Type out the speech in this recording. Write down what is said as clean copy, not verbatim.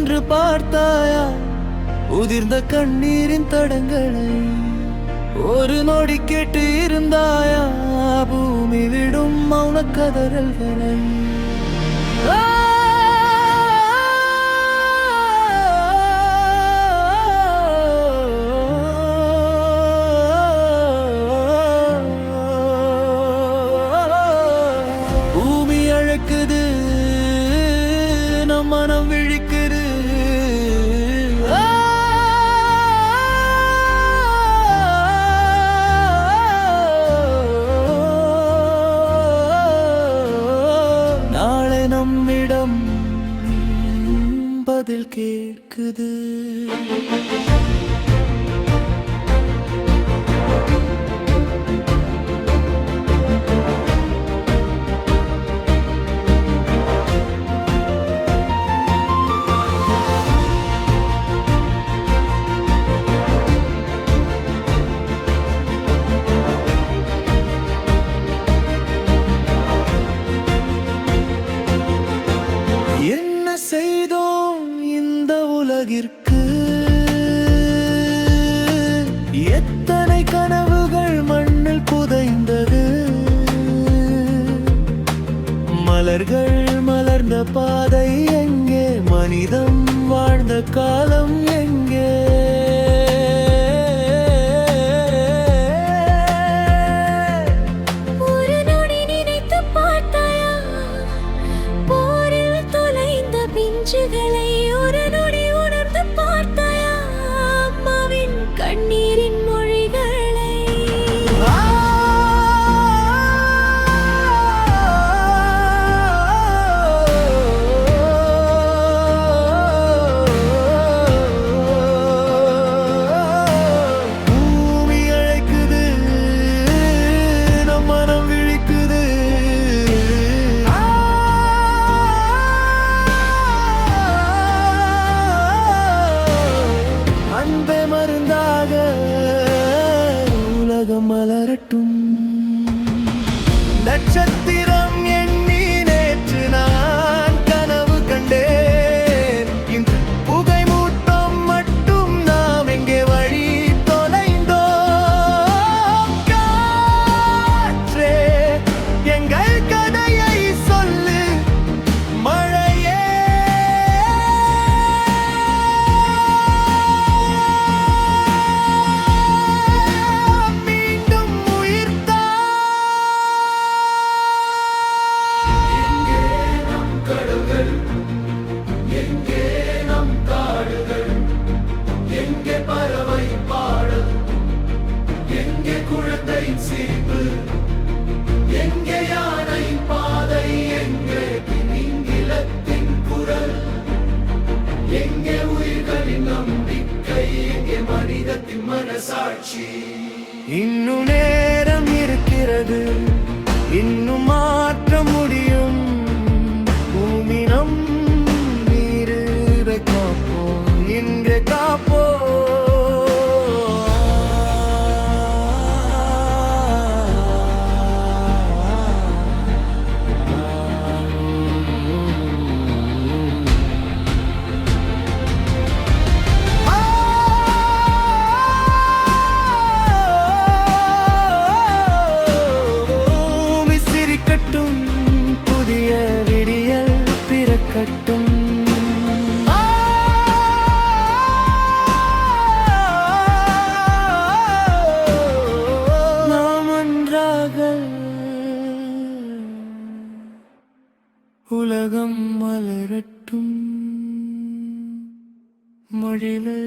நின்று பார்த்தாயா உதிர்ந்த கண்ணீரின் தடங்களை? ஒரு நொடி கேட்டு இருந்தாயா பூமி விடும் மௌன கதறல்களை? பூமி அழைக்குது, நம் மனம் விழிக்குது. நாளை நம்மிடம் பதில் கேட்குது. என்ன செய்தோம் இந்த உலகிற்கு? எத்தனை கனவுகள் மண்ணில் புதைந்தது. மலர்கள் மலர்ந்த பாதை எங்கே? மனிதம் வாழ்ந்த காலம் எங்கே? ஒரு நொடி உணர்ந்து பார்த்தாயா அம்மாவின் கண்ணீரின் மொழிகளை? பூமி அழைக்குது, நம் மனம் விழிக்குது. அன்பே மருந்தாக உலகம் மலரட்டும். நட்சத்திரம் எண்ணி நேற்று நான் கனவு கண்டேன். இன்று புகை மூட்டம் மட்டும் நாம் எங்கே வழி தொலைந்தோம். காற்றே எங்கள் கதையை சொல்லு, மழையே மீண்டும் உயிர்த்தா. எங்கே நம் கடல்கள்? எங்கே நம் காடுகள்? எங்கே பறவை பாடல்? எங்கே குழந்தை சிரிப்பு? எங்கே யானை பாதை? எங்கே திமிங்கிலத்தின் குரல்? எங்கே உயிர்களின் நம்பிக்கை? எங்கே மனிதத்தின் மனசாட்சி? இன்னும் நேரம் இருக்கிறது, இன்னும் மாற்ற முடியும். பூமி நம் நீரை காப்போம், இங்கே காப்போம். பூமி சிரிக்கட்டும், புதிய விடியல் பிறக்கட்டும். நாம் ஒன்றாக உலகம் மலரட்டும். மொழிலே